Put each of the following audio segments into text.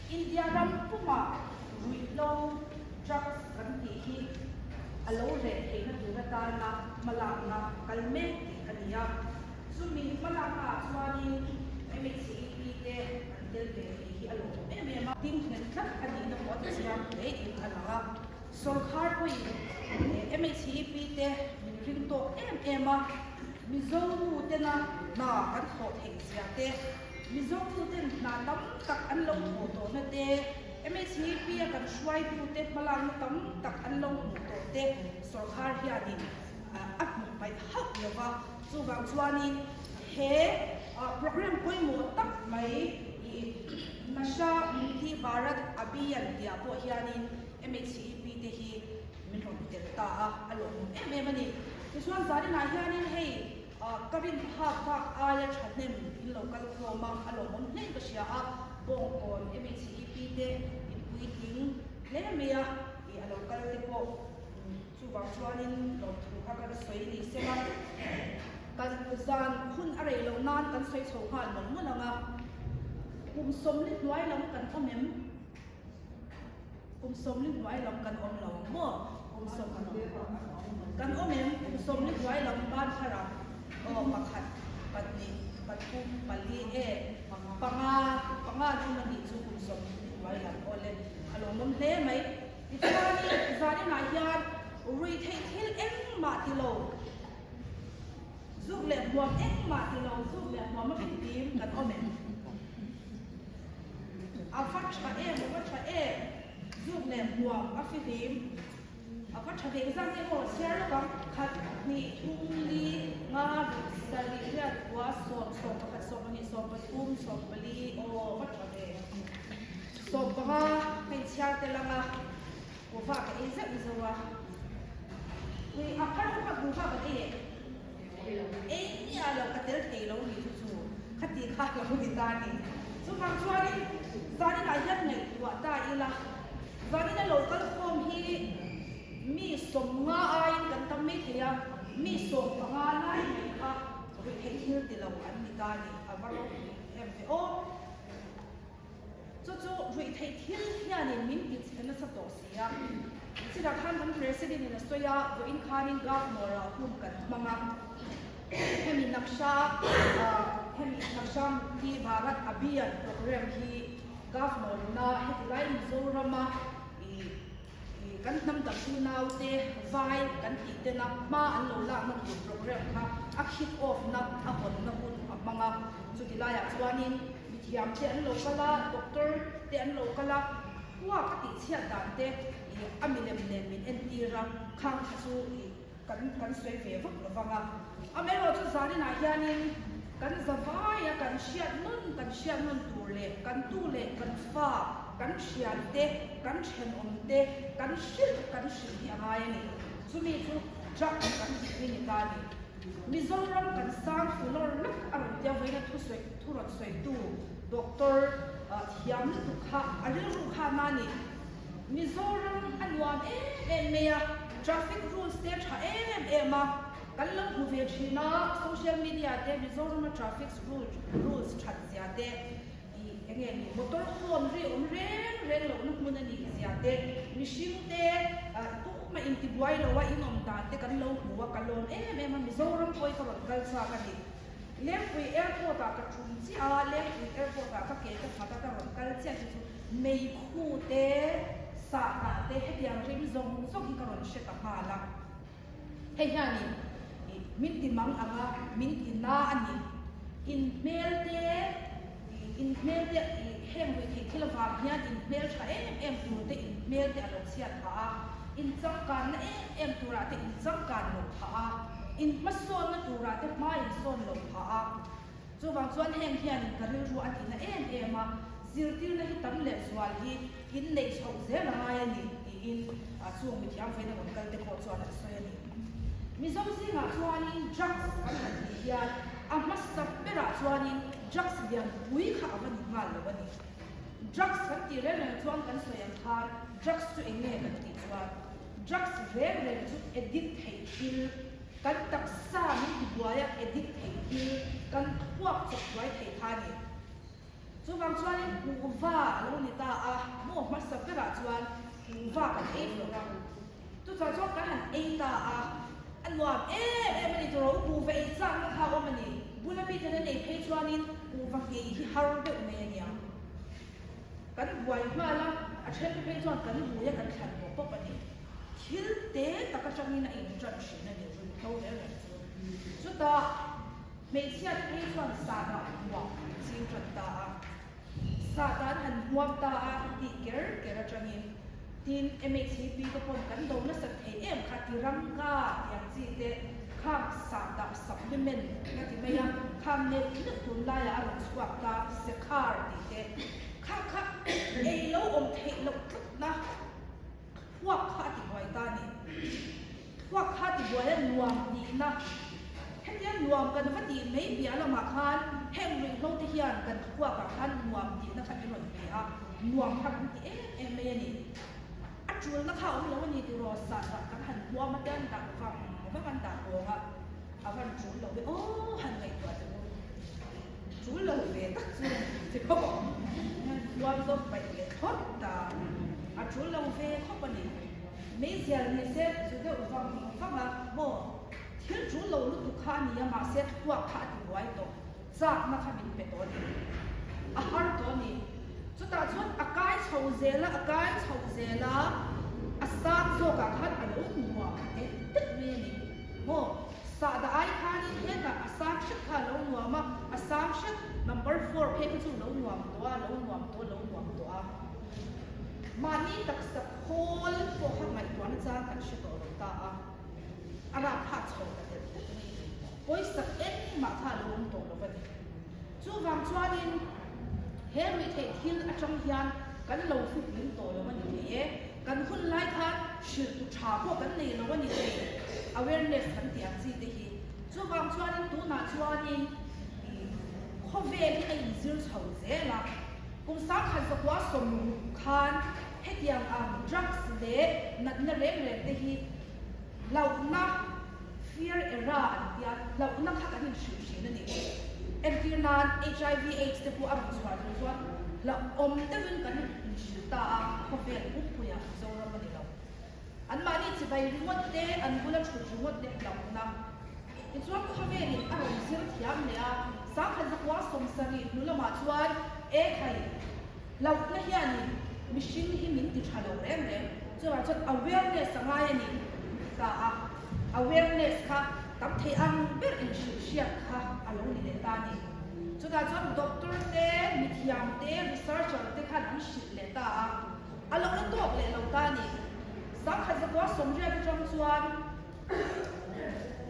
India ram puma ruilo trucks kan ti hi alo re he na du ta na malanga kalme ti kania sumi malanga swani MHCP te andel ve hi alo me ma tin hen thak ani na pot siam le in ala sarkar ko MHCP te ring to em ma mizomu te na kan tho theng sia te mizomu te na tam tak an lo tho to na te MHCP kan shwai pu te malang tam tak an lo to te sarkar hiani at mai hak lova chu wang chuani he program koi mo tak mai nasha mukti bharat abhiyan dia po hiani MHCP te hi min ron te ta alo mani chuan zari na hiani hei karin ha aya thadnem in local koma alo mon nei ka sia a bong on MHCP te in puiting le mea I alo kal te po chu wang chuanin lo thu kha ka soi ni sema kan zan hun arei lo nan kan soi chho han mon mo langa kum som li nuai lam kan omem kum som li nuai lam kan om lo mo kum som kan omem kum som li nuai lam ban khara o pakhat patni patku pali panga chu mani chu kum som nuai lam ole alo mom le mai itani zani na hian rui thei thil em ma ti lo giúp lệ buồn ép mà thì nó giúp lệ buồn mà phải tìm cần ôm em phát trả em giúp lệ buồn mà phải tìm phát trả về rằng cái hồ sơ nó có khát nị thung li nga sa li ra quá sốt phát sốt mà sốt phát tum sốt bali ô phát trả về sốt ba cái chia tên là nga của phát cái ý rất nhiều à vì phát đủ phát cái ini adalah katil telo ni susu ketika kamu ditani sebab suami zani layan ni buat tak ilah zani na local form hi mi somnga ain kan tammi thia mi som panganai ni ka ri thil tilo an ditani abaro MPO chu ri thil hian in min ti chena sa to sia sida khan kan president ni soya go in khanin governor hum kan manga hemi naksha ki bharat abhiyan program hi governor na headline zorama kan nam tak sunau te vai kan ti te na ma an lo la man program kha a kick off na a hon na hun manga chu tilaya chuanin mithiam te an lo kala doctor te an lo kala wa ka ti chia dan te amilem nen min entira khang chu kan soi ve vak lovanga amelo chu zani na hianin kan zawaya kan shiat nun turle kan tu le kan fa kan shiat te kan chen om te kan shil hi amai ni chumi chu jak kan ni tani mizoram kan sang fulor lak ang tia veina thu ron soi tu doctor thiam tu kha alil ru kha mani mizoram anwan mea traffic rules te tha ma kan lo hu ve thina social media te mizoram traffic rules that sia te enge ni motor hon ren lo nu mun ni sia te mishim te tu ma inti buai lo wa inom ta te kan lo hu wa kalon ma mizoram koi ka ron kal sa ka ni lepui airport ka thum chi lepui airport ka ke ka phata ka ron kal chi chu mei khu te sa ta te hetiang rim zong hi ka ron she ta hala hei yani min ti mang anga min ti na ani in mail te hem we ke khilwa hian in mail tha em tu te in mail te alok sia tha in chang kan na em tura te in chang kan lo tha in mason na tura te ma in son lo tha chu wang chuan heng hian in karil ru ati na ma zirtir na hi tam le zwal hi in nei chho ze na mai ni in chu mi thiam fe na kon kal te ko chuan a soya ni mi zo si nga chuanin drugs kan ti hian a mas sa pera chuanin drugs lian pui kha avani ngal lo bani drugs กันตีเรื่องนั้นช่วงกันสวยอันคาร drugs ตัวเองเนี่ยกันตีช่วง drugs เรื่องเรื่องจุด addict ให้กินกันตักษาไม่ดีกว่าอยาก addict ให้กินกันพวกจบไว้ให้ทานเนี่ยช่วงบางช่วงนี้กูว่าแล้วนี่ตาโม่มาสับกระดาษช่วงกูว่ากันเองหรอกทุกช่วงกันหันเองตาอันว่ามันนี่ตัวเรากูไปจ้างนะคะว่ามันนี่บุญละพี่จะได้ในเพจช่วงนี้กูฟังเองที่ฮาร์ดเดอร์เมียเนี่ยกันบวยมาแล้วอาเช่นเพจช่วงกันบุยกันขันบอกปะนี่คิดเตะตะกะจังนี่นะเองจัดสิ่งนั้นเดี๋ยวเขาเดี๋ยวสุดท้ายไม่เชื่อเพจช่วงสาระว่าสิ่งจัดตาสาระหันหัวตาที่เกิดจังนี่ทีนMHCP ก็พบกันโดนนักสัตย์ขัดที่รังกาอย่างจีเดข้ามสาดสับเมนนักที่ไม่ยังข้ามเน็ตนึกตุนไล่อารมณ์สวัสดิ์ตาเสการ์ดีเดข้าโลอมเทโลทุกนะพวกข้าติดไว้ตานี่พวกข้าติดไว้แล้วรวมดีนะเห็นยังรวมกันพอดีไม่เบียร์ละมาคานเห็นริงลงที่เฮียนกันพวกกับท่านรวมดีนะครับที่หน่วยเบียร์รวมทั้งที่เมนี่จูนนะคะแล้ววันนี้ที่รอสัตว์กันหันหัวมาเดินต่างฝั่งก็กันต่างวงเอาวันจูนเราไปหันไงตัวจะจูนเราไปตักจูนที่เขาบอกวันก็ไปเลยทอดตาจูนเราไปเขาปนี่ไม่เสียไม่เสียจูนเราฟังโมที่จูนเราลุกข้านี่มาเสียตัวขาดไว้ตัวจากนะคะมินเป็นตัวนี้อาหารตัวนี้สุดท้ายส่วนอากาศเฉาเจละอากาศเฉาเจละอาสาโซกาขัดอารมณ์หัวตึกเมียนี่โมสาดไอคานี่เห็นแต่อาสาชิดข้าลงหัวมาอาสาชิด number 4เพ่งจู่ลงหัวตัวมานี่ตักสักคนพวกข้างในตัวนั่นจ้ากันชิดตัวตาอาราพัดโฉดเด็ดโอ้ยสักมาท่าลงตัวแล้วกันจู่ฟังชวนินเฮริเทจฮิลอาจารย์ยันกันเราฝึกลิ้นโตแล้ววันนี้กันคุณไล่ค่ะชื่อตุชาพวกกันเลยแล้ววันนี้ awareness กันเตียงสิเดียช่วงช่วงนี้ตัวน่าช่วงนี้ข้อเวรไอ้ยิ่งเฉาเจละกุมสักขันสักว่าสมคันให้เตียงdrugs เด็กนั่นเร่งเดียเราหน้า fear era อันเดียเราหน้าขัดกันชื่อนั่นเองเอ็นที่นั้น HIV/AIDS ที่พวกอารุณสวัสดิ์ส่วนเราแต่เป็นกันชื่อตาข้อเวรปุ๊บปุยอ่ะโซลามันเราอันมานี่จะไปรู้ว่าเดอันกุลชุดรู้ว่าเด็กเรานะอีส่วนข้อเวรนี่อารมณ์เสียที่ยามเนี่ยสักขันสักว่าสมสรินุละมาชวนใครเราเนี่ยยันมิชินที่มินติชาเราเร่งจะว่าจะ awareness สังไงนี่ตาawareness ค่ะตั้งที่อันเปิดอินชิเชียค่ะอารมณ์นี่ตานี่จุดนั้นจะด็อกเตอร์เต้มิทยามเต้ researcher เต้ขันอินชิเลตาอารมณ์นั้นตัวเลยเราตานี่สักขันสักว่าสมเด็จพระจอมชวน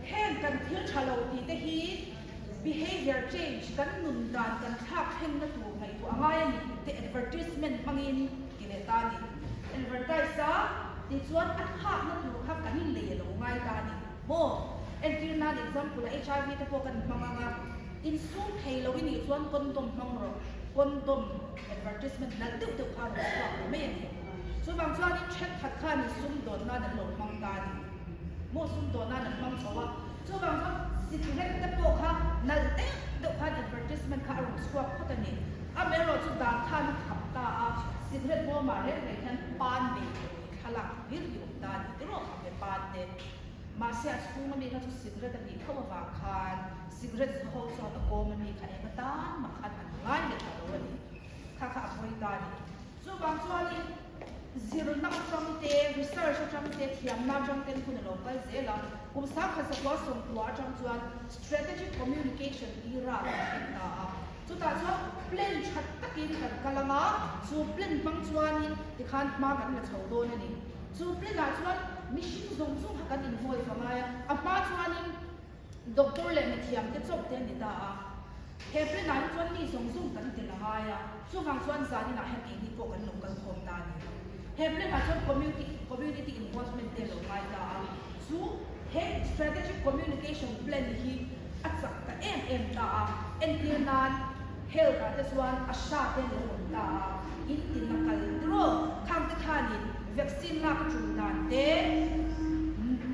เห็นกันเที่ยวชาโลตีเตฮี behavior change กันหนุนดันกันทักเห็นนักตัวไงตัวอะไรนี่เต advertisement บางอย่างนี่กิเลตานี่ advertise ที่ชวนอัดภาพนักตัวขับกันนี่เลยลงง่ายตานี่โมเอ็นที่นั่น example HIV ที่พวกกันมาอินซูมให้เราวินิจฉัยคนดมมังรอคนดม advertisement นั่นเดือดพาเราสอบไม่ยังส่วนบางช่วงนี้เช็คทัดค่านี่ซุ่มโดนหน้าดันหลงมังตานี่โมซุ่มโดนหน้าดันมังเขาว่าส่วนบางช่วงสิ่งที่ได้พวกค่ะนั่นเดือดพา advertisement ค่ะเราสอบเขาแต่นี่เมื่อเราจุดด่านท่านขับตาสิ่งที่พวกมาเรียกในท่านปานเด็กขลังวิริยมด่านที่เราขับไปปานเด็กมาเสียสูงมันมีทั้งสิ่งที่จะมีเข้ามาวางคานสิ่งที่จะเข้าสู่ตะโกมันมีใครมาต้านมาขัดมันง่ายเลยค่ะวันนี้ข้าบริการส่วนบางส่วนนี้ zero นักจังเตะ research จังเตะเทียมนักจังเตะคุณเราไปเจล่ะกุมสักขัดสักว่าส่งตัวจังส่วน strategic communication อีราเป็นตาสุดท้ายส่วน plan ชัดตะกี้กันกันละมั้งส่วน plan บางส่วนนี้ที่ขันมากันมาเฉาโดนนี่ส่วน plan หลายส่วนมิชชั่นส่งหักกันอินโฟยฟังไงมาส่วนนี้ด็อกเตอร์เลยมีเทียมที่จบเต็มนี่ตาเฮฟเลยนั้นส่วนนี้ส่งกันติดละไงส่วนบางส่วนสานี่นะเฮฟอีกที่พวกกันลงกันโคมตานี่เฮฟเลยนั้นส่วน community involvement เต็มลงไงตาส่วนเฮฟ strategic communication plan ที่อัดสักแต่ตาเอ็นที่นั้น hel ka te chuan a sha te lo ta in tin na kal tro khang te khanin vaccine la ka chung dan te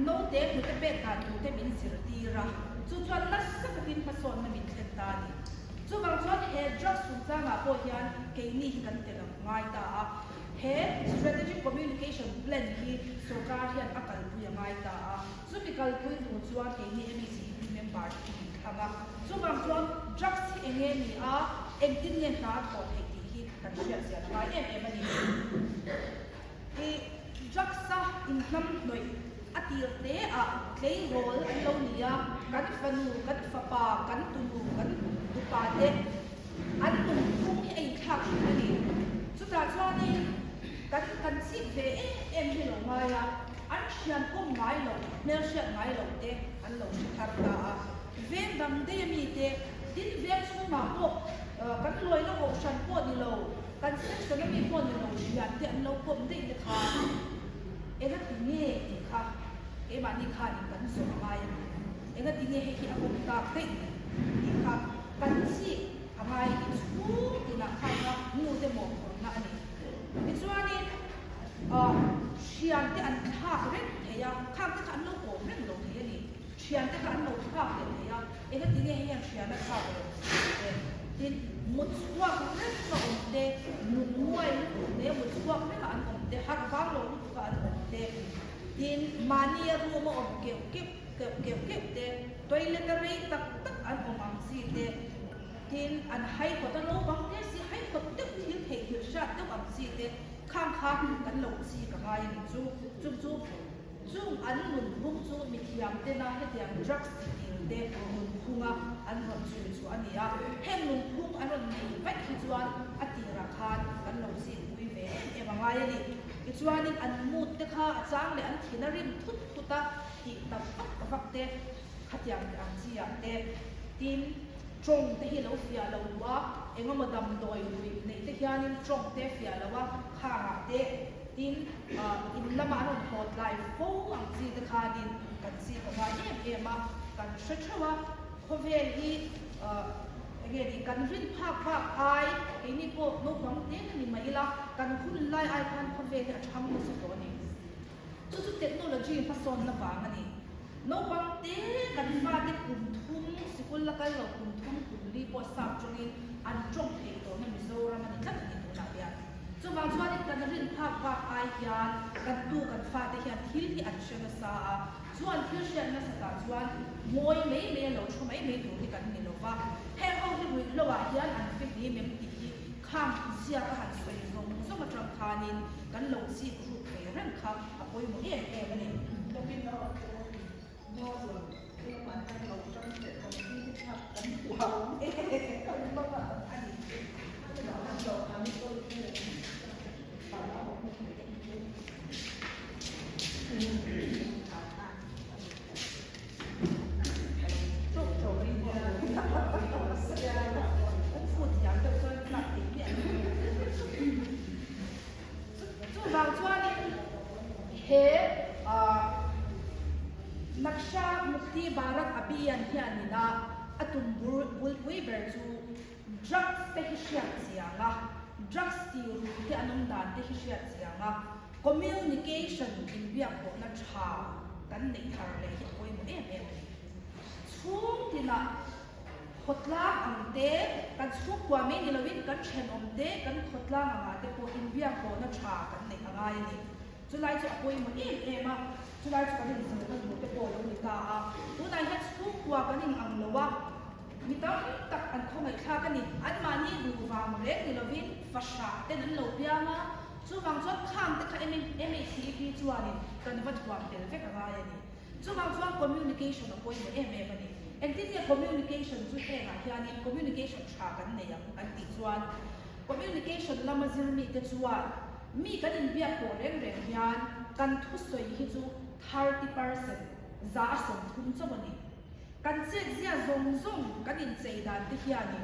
no te khu te pe ta tu te min sir ti ra chu chuan na sa ka tin pason na min thlen ta ni chu bang chuan he drugs su cha ma po hian ke ni hi kan te la ngai ta he strategic communication plan hi sarkar hian akal pu ngai ta chu mikal pui nu chuan ke ni MEC member thanga chu bang chuan drugs hi enge ni a engtin nge ta tho thei ti hi kan share sia ngai em ani e drugs sa in nam noi atir te a clay role an lo nia kan fanu kan fapa kan tunu kan tupa te an tum thum hi ai thak ani chu ta chuan ni kan si ve em hi lo mai a an hian kum ngai lo mel shet ngai lo te an lo shi thar ta ven dam de mi te tin ven chu ma po kan loi lo ko shan po ni lo kan se so na mi po ni lo hian te an lo pom de te kha ena ti nge ti kha e ma ni kha ni kan so mai ena ti nge he ki a pom ta te ni kha kan si amai chu ti na kha na mu te mo na ani Ituani, siyan te an thak rin theya, khang te kan lo ko rin lo theya ni, siyan te kan lo thak rin theya, ena tinge hiyan siyan na thak rin. Tin mutswak rin sa umte, numuay umte, mutswak rin an umte, hakbang lo ka an umte. Tin maniya rumo om kep te, toiletary tak an umang si te. Tin an hay ko ta lo bang te si hay ko te til thei hil sha te bang si te khang kan lo si ka ngai ni chu an mun bung chu mi thiam te na he tiang drugs ti te mun khunga an ron chu ania hem mun khung an ron nei vai ki chuan atira khan kan lo si pui ve e bangai ni ki chuan an mut te kha achang le an thinarim thut thuta ti tam pak te khatiang te ang chi ya te tin trong te hi lo fia lo wa engoma dam doi wi nei te hianin trong te fia lo wa kha te tin in lama an hotline fo ang chi te khanin kan si ka wa ema kan shachwa khovel hi again kan rin phak ai ini po no bang te ni mai la kan khun lai ai kan khovel te atham mo so ni chu technology pa son na ba ngani no bang te kan fa te kum thum sikul la kal lo kum thum li po sam chungin an trong te to na Mizoram ani tak ni to na ya chu wang chuan kan rin phak ai hian kan tu kan fa te hian thil hi an shena sa chuan thil shen na sa ta chuan moi me lo chu mai me tu ni kan ni lo wa he ho hi wi lo wa hian an fi ni mem ti hi kham sia ka han sai zong so ma tram khanin kan lo si khu pe ran kha apoi mo ani to pin no no lo ke man kan lo trong te ko ni thap kan wa kan ma ba ani lo na lo ami ko ke pa la mo Naksha Mukti Bharat Abhiyan hianina atum bulbui berju drugs te hishiat sianga drugs ti ru te anum dan te hishiat sianga communication in bia ko na cha kan nei thar le hi koi mo chung tina khotla angte kan su kwa me ni lovin kan chen omte kan khotla anga te ko in bia ko na cha kan nei angai ni chulai chu koi mo ema chulai chu kan ni sang kan mo te ko lo ni ta tu nai het su kwa kan ning ang lowa mi ta tak an khongai kha kan ni an ma ni du wa mo le ni lovin fasha te nan lo pia ma chu wang chot kham te kha MECP chuani kan wat kwa te ve ka ga ya ni chu wang chot communication no koi mo ba ni and this communication chu he ha hian communication tha kan nei ang ti chuan communication lama zirmi te chuan mi kan in bia ko reng hian kan thu soi hi chu 30% za som thum chawani kan che zia zong kan in chei dan te hiani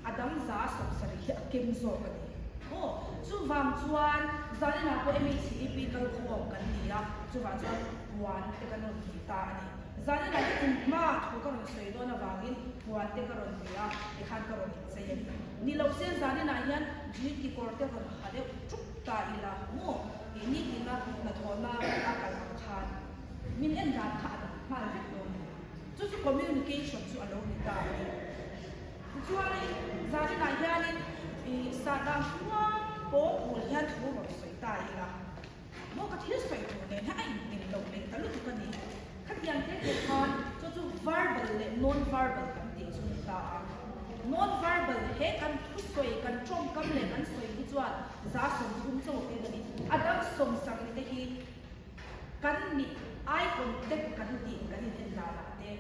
adam za som sari hi akem zo ani chu wang chuan zalina ko MECP kal khom kan nia chu wang chuan wan te kan on ta ani zani na in ma thu ka ron sei do na wangin puan te ka ron dia e khan ka ron sei ni lo sen zani na hian ji ki kor te ron hade chuk ta ila mo ni ki na na thona ka ka khan min en dan kha da ma le do chu communication chu alo ni ta ni chu ai zani na hian in sa da hua po mo hian thu ron sei ta ila mo ka thil sei tu ne na ai ni lo le ta lu tu ka ni khát yang thế thì con cho verbal lệ non verbal kan ti sun ta non verbal he kan thu soi kan trong kam le kan soi hi chuan za som thum cho ke ni adam som sang te hi kan ni ai contact kan ti kan ni la la te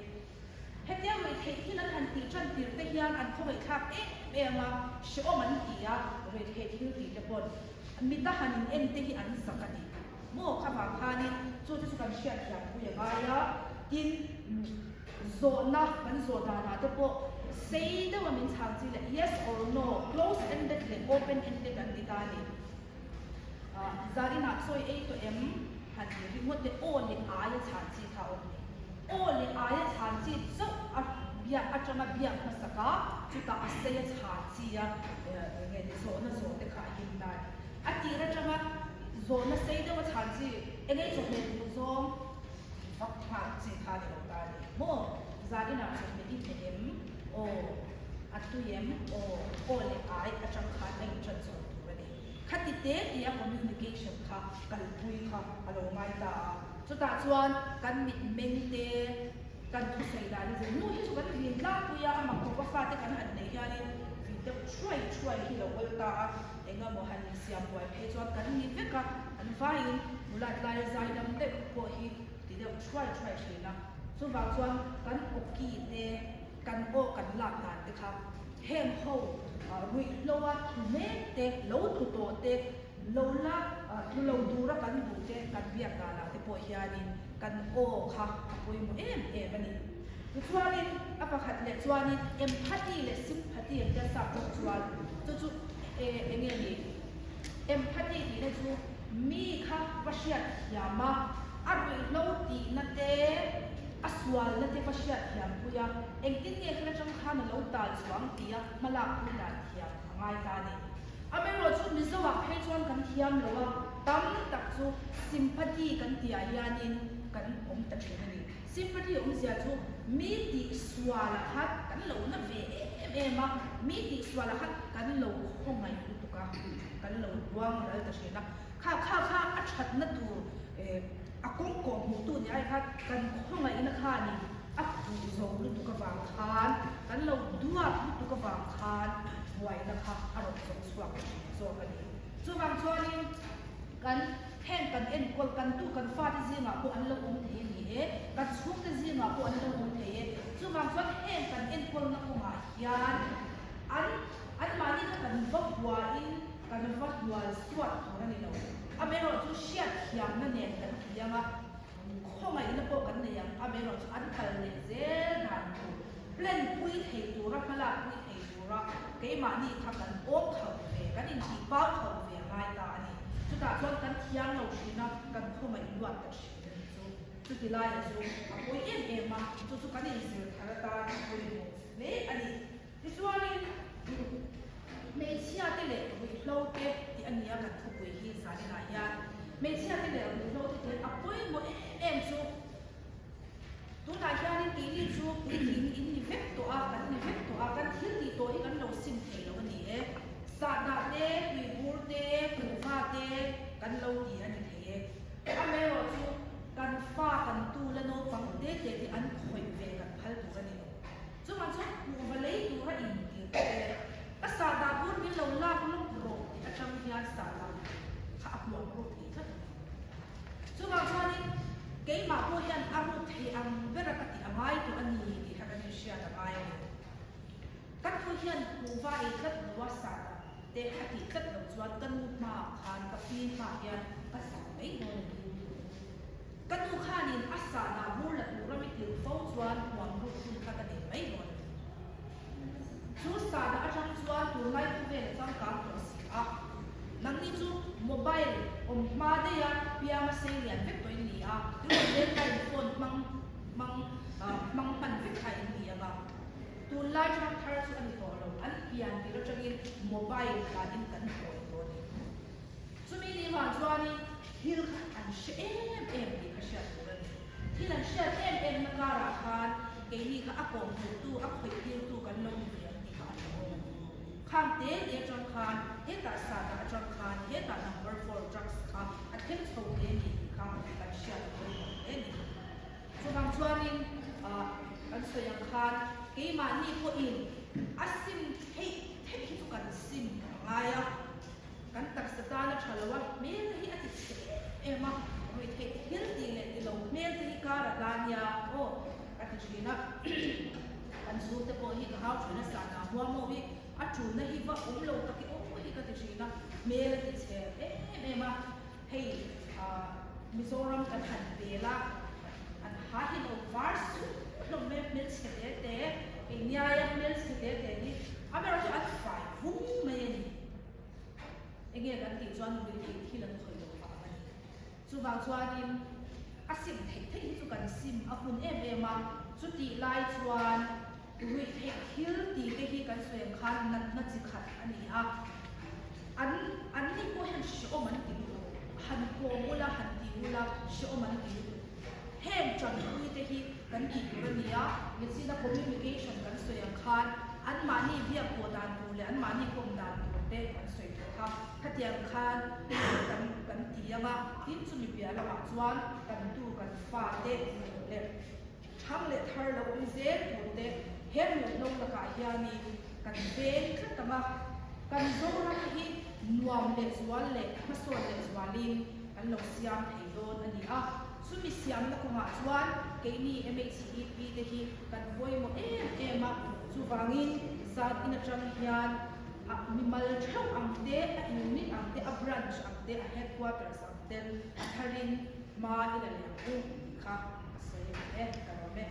he te mai the hi na han ti chan ti te hian an khoi khak e ma sho man ti ya re the hi ti te bon mi ta han en te hi an sakani mo kha ba khani chu chu kan shia ya ku ya ga ya tin zo na kan zo da na te po say the women chang chi le yes or no close ended le open ended kan ti ta ni zari na soi a to m han ri mo te o le a ya chang chi tha o le a ya chang chi zo a bia a chama bia ma saka chu ta a se ya chang chi ya nge ni zo na zo te kha hin na a ti ra chama zo na sei de wa chang chi enge zo le du zo fakk ha chi kha de lo ta ni mo zari na so me in em o atu yem o le ai a chang kha ai chan zo tu ba ni khati te ya communication kha kal pui kha alo mai ta chu ta chuan kan mit meng te kan thu sei da ni nu hi chu kan ri la tu ya ama ko pa fa te kan han nei ya ni vi te try hi lo wal ta enga mo han siam boy phe chuan kan ni ve ka an vai mulat lai zai dam te ko hi ti de try shi na chu wa chuan kan oki te kan o kan la na te kha hem ho rui lo wa thu me te lo thu to te lo la thu lo du ra kan du te kan biak da la te po hianin kan o kha apoi mo em ani chuanin apakhat le chuanin empathy le sympathy te sa chuan chu enge ni empathy ni le chu mi kha pashiat yama arui lo ti na te aswal na te pashiat yam puya engtin nge khla chang kha na lo ta chuang tia mala pu da thiam ngai ta ni amero chu mi zo wa phe chuan kan thiam lo wa tam tak chu sympathy kan tia yanin kan om ta thina ni sympathy om sia chu mi ti swala hat kan lo na ve ma mi ti swala hat kan lo khongai tu ka kan lo buang ra ta shena kha a that na tu akong ko mu tu ni ai kha kan khongai na kha ni a tu zo lu tu ka wang khan kan lo dua lu tu ka wang khan wai na kha a ro zo swak zo ka ni chu wang chuanin kan hen kan en kol kan tu kan fa ti zinga ko an lo the ni kan chhuk te zinga ko an lo the chu wang chuan hen kan en kol na ko ma hian an mani kan va bua in kan va bua swat thona ni lo amero chu shiat hiam na ne kan yama khongai na ko kan ne yang amero chu an kal ne ze dan tu plan pui thei tu ra kala pui thei tu ra ke ma ni kha kan ok khau ve kan in chi pa khau ve ngai ta ani chu ta chuan kan thiang lo shina kan khomai luat ta shi chu ti lai chu apoi em ma chu kan in sir thara ta apoi mo ne ani ti chuanin me chia te le wi flow te ti ania kan thu pui hi sa ni na ya me chia te le wi flow te apoi mo em chu tu ta hian ni ti ni chu in ni vek to a kan thil ti to hi kan lo sim thei lo ni sa da te wi bur te ku fa te kan lo ti ani thei a me ro chu kan fa kan tu la no pang te ti an khoi ve kan phal tu kan ni chu man chu ku va lei tu ra in ti te a sa da bur min lo la ku lo ro ti a chang hian sa da kha ap lo ro ti ka chu man chu ni ke ma ko hian a ru thei ang vera ka ti amai tu ani ti ha kan sia da mai kan ko hian ku va i tat wa sa te ha ti tat lo chuan kan ma khan ka pi ma hian ka sa mai no kan tu khanin asa na bur la tu ra mi ti fo chuan wang ru tu ka ta ni mai no chu sa da a chang chuan tu ngai tu ve chang ka to si a nang ni chu mobile om ma de ya pia ma se lian vek to ni a tu le kai phone mang mang pan vit khai ni anga tu lai chang thar chu ani to lo an pian ti lo changin mobile la din kan hoi to ni chumi ni ma chuani hil an she em ni ka sha tu ni hil an she em na ka ra khan ke ni ka akong tu a khoi hil tu kan lo ni an ti ka khang te ye chang khan he ta sa ta chang khan he ta number 4 drugs kha a them chho te ni ka kan sha tu ni so bang chuanin kan soyang khan ke ma ni ko in asim hei thei hi tu kan sim ngaya kan tak sata na chalawa mel hi ati ema roi thei hil ti le ti lo mel ti ka ra dania o ati china kan zu te po hi ka hau chuna sa na huwa mo hi a chu na hi wa lo ta ki o hi ka ti china mel ti che ema hei Mizoram kan han bela an hahin o varsu lo mel se te inyaya mel se te ni amera chu at fai vum mai ni enge kan ti chuan ni ti thilan khoi lo pa ba ni chu wang chuanin asim thei chu kan sim a hun ma chu ti lai chuan ui thei thil ti te hi kan swem khan na chi khat ani a an ni ko han sho man ti han ko mula han ti mula sho man ti hem chang ui te hi kan ti ro ni a ni si da communication kan swem khan an mani bia ko dan tu le an mani kom dan tu te kan swem kha khatiang khan kan ti ama tin chu mi bia la ma chuan kan tu kan fa te le thang le thar lo ui ze tu te hem lo la ka hiani kan ben khatama kan zo ra hi nuam le zual le masol le zualin kan lo siam thei don ani a sumi siam na ko ma chuan ke ni MHCEP te hi kan boi mo ma chu wangin zat ina tang hian mi mal thau ang te a unit ang te a branch ang te a headquarters ang te tharin ma ila le ku kha sai ka me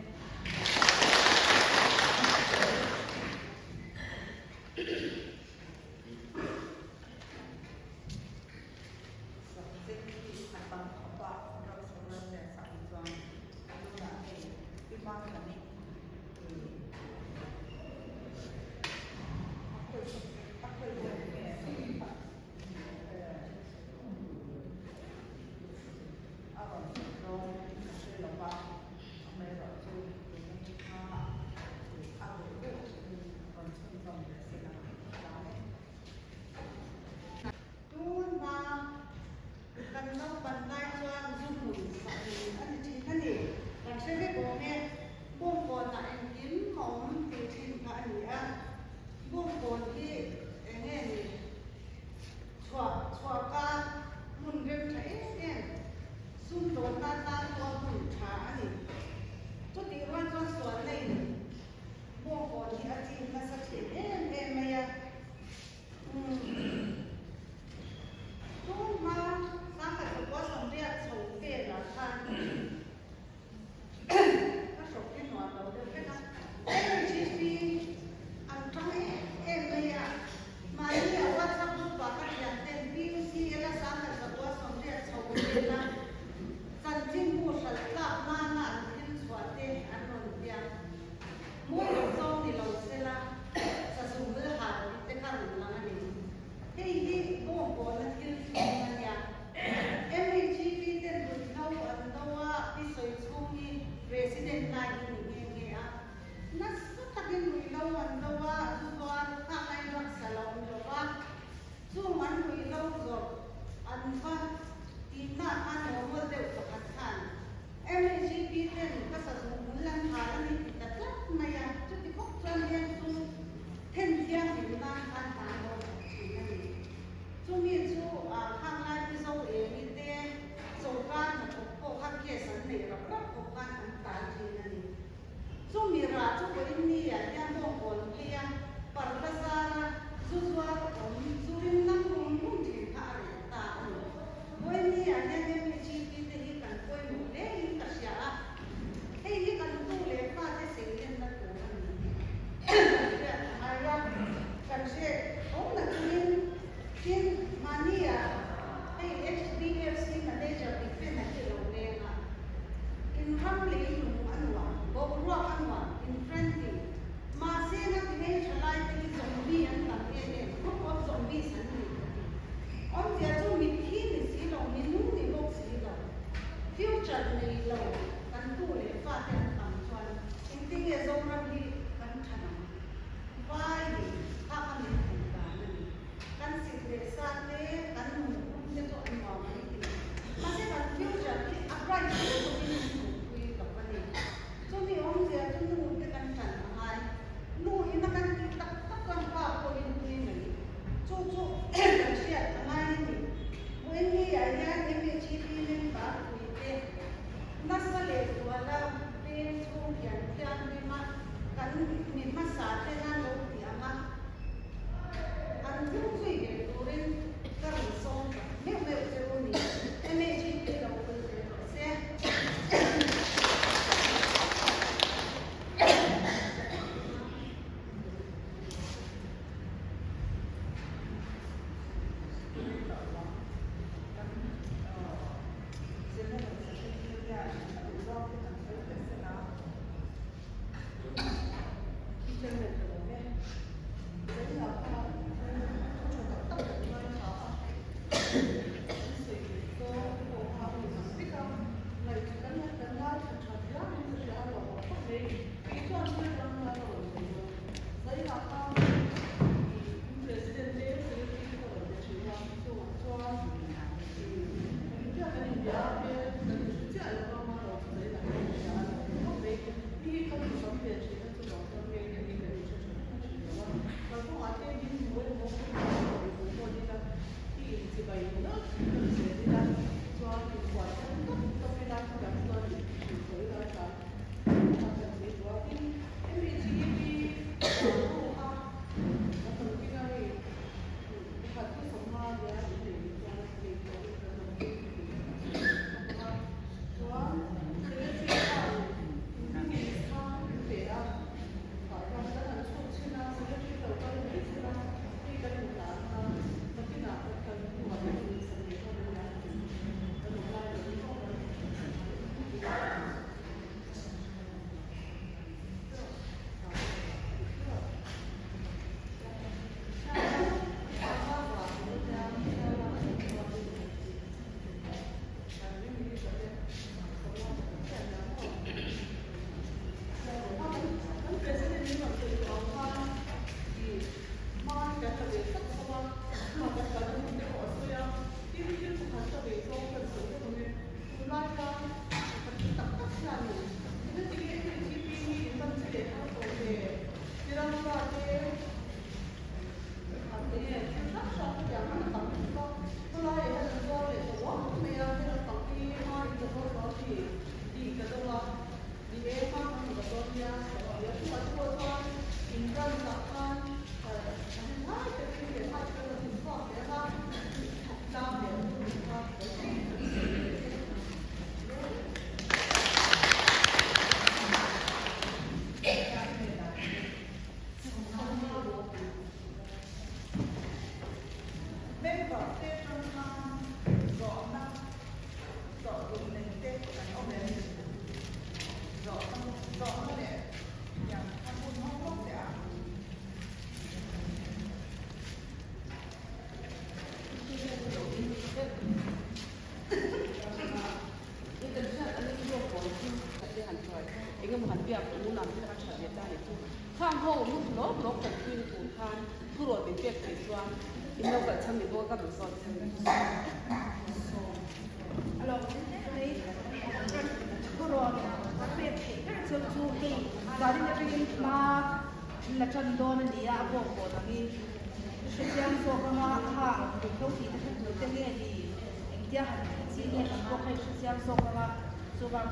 in family nung anwa bogruak anwa in friendly ma se na tine chalai te zombie an tam ene group of zombies an ni on dia chu mi thi ni si lo mi nu ni bok si lo future nei lo kan tu le fa ten tam chuan in ting e zong ram hi kan thana vai ni ta kan ni ku ta ni kan si le sa te kan nu te to an wa mai ti ma se kan future ki upright to ni ku ka pa ni so mi om dia tu nu te kan chan hai nu ina kan ki tak tak kan pa ko in ni nei chu chu kan sia mai ni when ni ya ya ni me chi pi ni ba ku te nasa le wala pe chu yan yan ni ma kan mi ma sa te na lo ti ama an tu zui ge tu ren ka ri song me me ze ro ni me chi pi lo ko se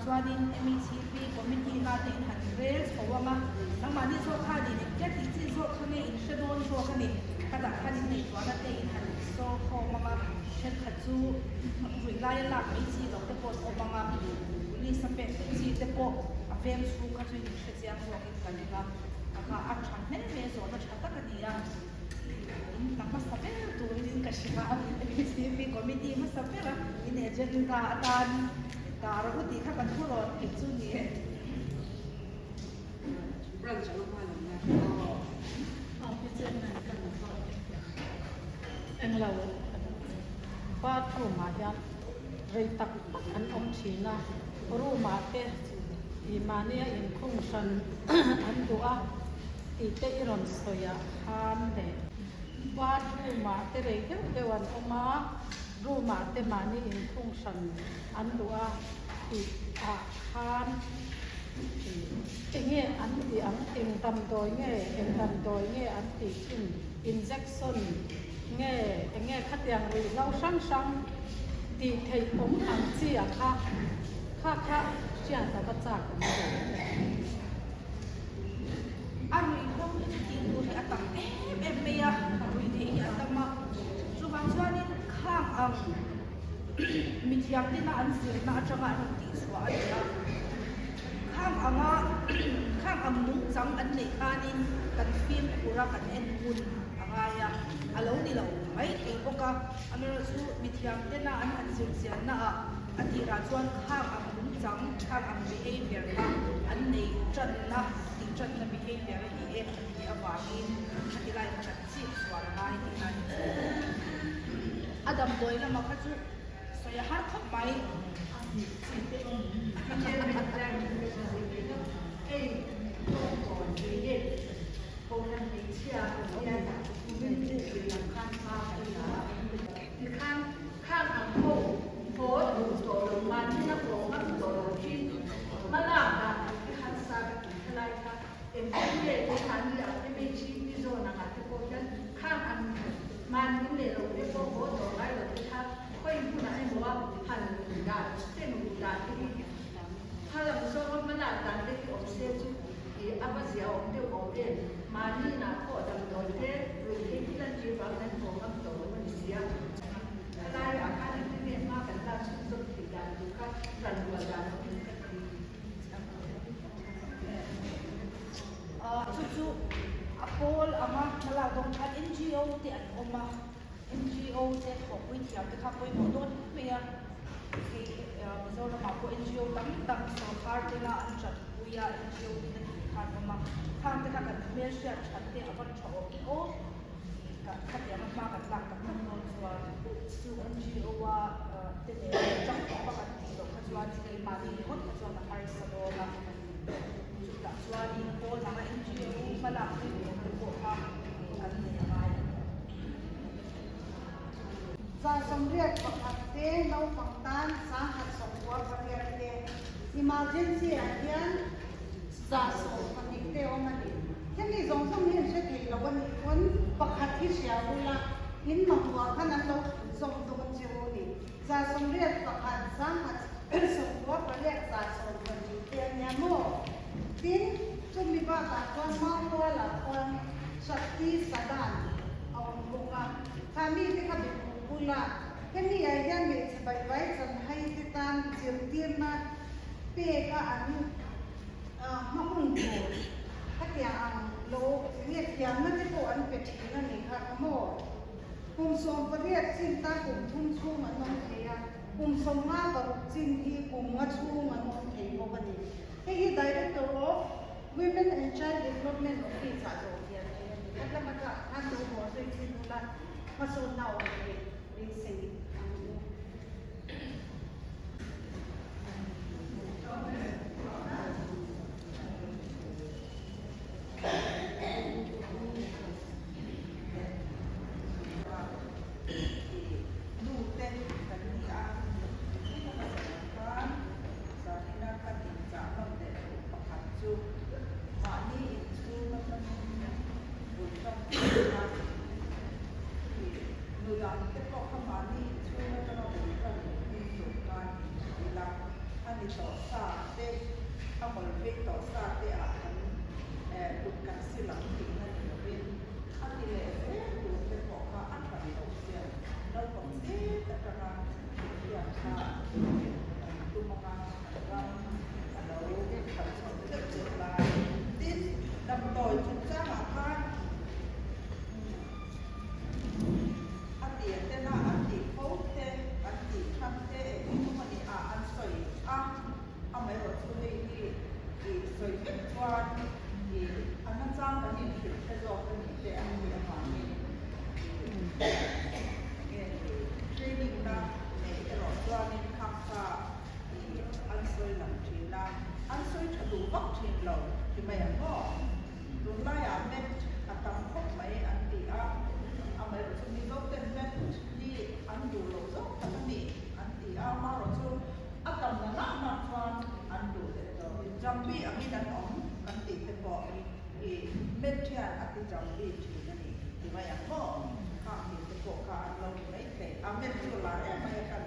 Suadin MECP committee natin han rails o wama nang mani so khani ne kati chi so khani in shadon so khani kada khani nei suana te in han so kho mama shen khachu rui lai la mai chi lo te ko o mama ni sampe chi te ko a fem su khachu in shasiam so in kanina aka a chan ne me so na chata ka dia in tamma sabe to in kashima MECP committee ma sapera in agenda atan การก็ตีถ้ากันทุรนกินซุนี่不让整个快乐呢。เอาพิจารณากันก่อนเอ็งเราป้ารู้มายันเรตักอันอมชีนะรู้มาเตอีมาเนียอินคุ้งชันอันตัวตีเตอิรอนสอยฮามเดป้ารู้มาเตเรเกี่ยววันออกมารู้มาเตมานีอินคุ้งชันอันตัวตีอาฮามเงี้ยอันที่อันเองทำโดยเงี้ยเองทำโดยเงี้ยอันที่injection เงี้ยขัดยังรีเราช่างตีเทผมอันเสียค่ะเสียแต่ก็จากกันไม่ได้ อันนี้ต้องกินดูที่อัตมาเมียดูที่อัตมาสุวรรณส่วนนี้ข้างมีเทียมที่น่าอันเสียน่าจะมาทันทีสวายนะข้างมุ้งจังอันนี้อันนี้กันฟิล์มอุระกันเอ็นบุญอะไรอะอะไรนี่เราไม่เองก็ก็อันนี้สู้มีเทียมที่น่าอันเสียน่าอันที่เราชวนข้างมุ้งจังข้างbehavior ค่ะอันนี้จันนะที่จันนะ behavior ที่ที่อวานินที่ไรมันจะจีบสวรรค์อะไรที่นั่นอดัมโดยนะมาคัดสู้สวยหาทับไหมข้างอังโคโพสดูโตลงมาที่นักโลมาโตลงที่มาลาบนะที่ขันซาเป็นอะไรคะเอ็มที่เด็กที่ขันเดียวที่ไม่ชี้ที่โซนนะคะที่โพสนั้นข้างอันมันนี่เลยเราได้โพสโพสต่อไปเราที่ท่าก็ยังพูดนะให้บอกว่าหันได้เส้นหูได้ที่ถ้าเราโซนมันลาบได้ที่ออกเส้นที่อัปเสียออกเดียวออกเด่นมานี่นะพอดำโดนเทหรือที่นั่นจีบเราในของมันโตมันเสียได้อาการที่เรียนมากเป็นการชุมนุมติดการดูค่ะการดูการเป็นคดีสู้ๆอโปลอามามาลาดงทัน NGO ที่อันออกมา NGO ที่ของวิทยาที่ข้าไปหมดโดนเมียที่เราจะมาพวก NGO ตั้งสองพาร์ทนะอันจัดวิยา NGO ที่นั่นทานออกมาทางที่ข้ากันเมียเสียชัดที่อาวันชอบอีโอขัดแย้งมากๆกันหลักกับทั้งหมดว่าสู่ NGO ว่าที่เนี่ยจังหวะปกติเราขัดว่าที่มาดีคนขัดว่ามาสะดวกนะจุดละส่วนนี้โอ้ทาง NGO มาหลักที่เป็นพวกเขาอันนี้อะไร จะสำเร็จปกติเราต้องการสาหัสสมบูรณ์ประเดี๋ยวเดียว emergency อันนี้จะส่งมันอีกเดียวมันอีกแค่นี้สองสามเดือนเสร็จแล้ววันนี้คนปกติเสียเวลาอินมาหัวขนาดเราส่งตัวมันจะวันนี้จะสำเร็จปกติสาหัสสมบูรณ์ประเดี๋ยวจะส่งมันอีกเดียวเนี่ยโม่ทิ้งจะมีบ้าตาคนมองตัวละคนสักที่สัดานเอาบุกมาถ้ามีที่เขาดูบุลาแค่นี้ไอ้ยังมีสบายไว้จะให้ที่ตามเสียงเตียนมาเป๊ะก็อันมาหุ่นโผล่ถ้าอย่างโลเนี่ยอย่างนั้นที่โผล่อันเป็นที่นั่นเองค่ะโม่ปุ่มส่งประเดี๋ยวจินตาปุ่มทุ่มชูมันน้องเทียปุ่มส่งมาแบบจินที่ปุ่มวัดชูมันน้องเทียพวกนี้ให้ Director of Women and Child Development of Peace อาจจะเรียนแล้วมันก็ท่านดูหัวด้วยที่ดูแลมาส่งเราเลยรีเซ็ต trong đi thì nó thì màอย่างพ่อข้ามีตัวข้าเราไม่เคยอาเมนจุฬาเอ็มไม่กัน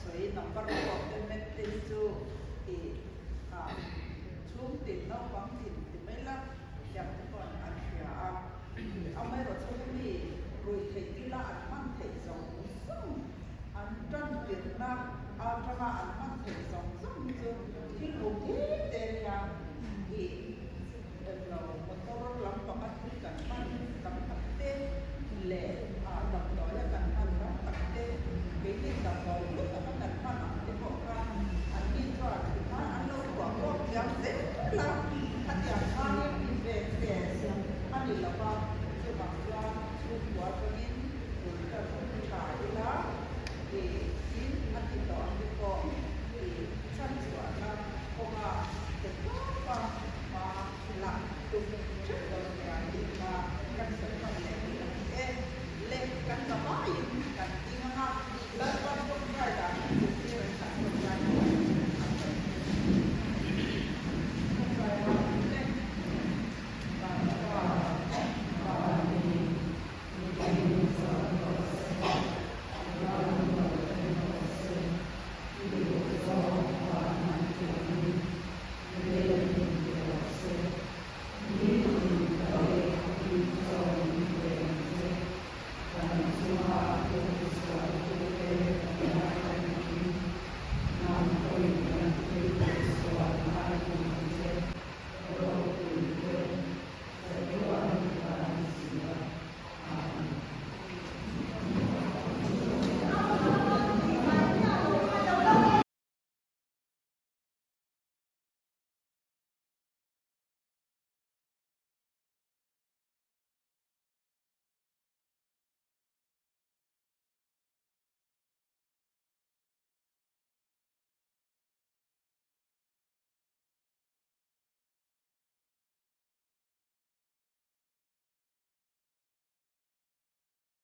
สวยน้องก็รู้ว่าเป็นเม็ดตินจูอีชุ่มติดนอกความติดติดไม่รับอย่างที่ก่อนอันเสียเอาไม่รถชุ่มนี่รุยเทกิละอันมันเทสองซึ่งอันจันติดนะเอาทำมาอันมันเทสองซึ่งจูที่ลุงที่เดียร์อีเราต้องรับประกันกันมันกับเต้เล่ดับต่อยกันมันรับกับเต้เบลดับต่อยลูกกับกันมันที่บอกว่าอันนี้ก็ถ้าอันเราบอกว่าอย่างเด็กเราถ้าอย่างนี้มีเบสเสียงอันนี้เราก็จะบอกว่าชุดหัวตัวนี้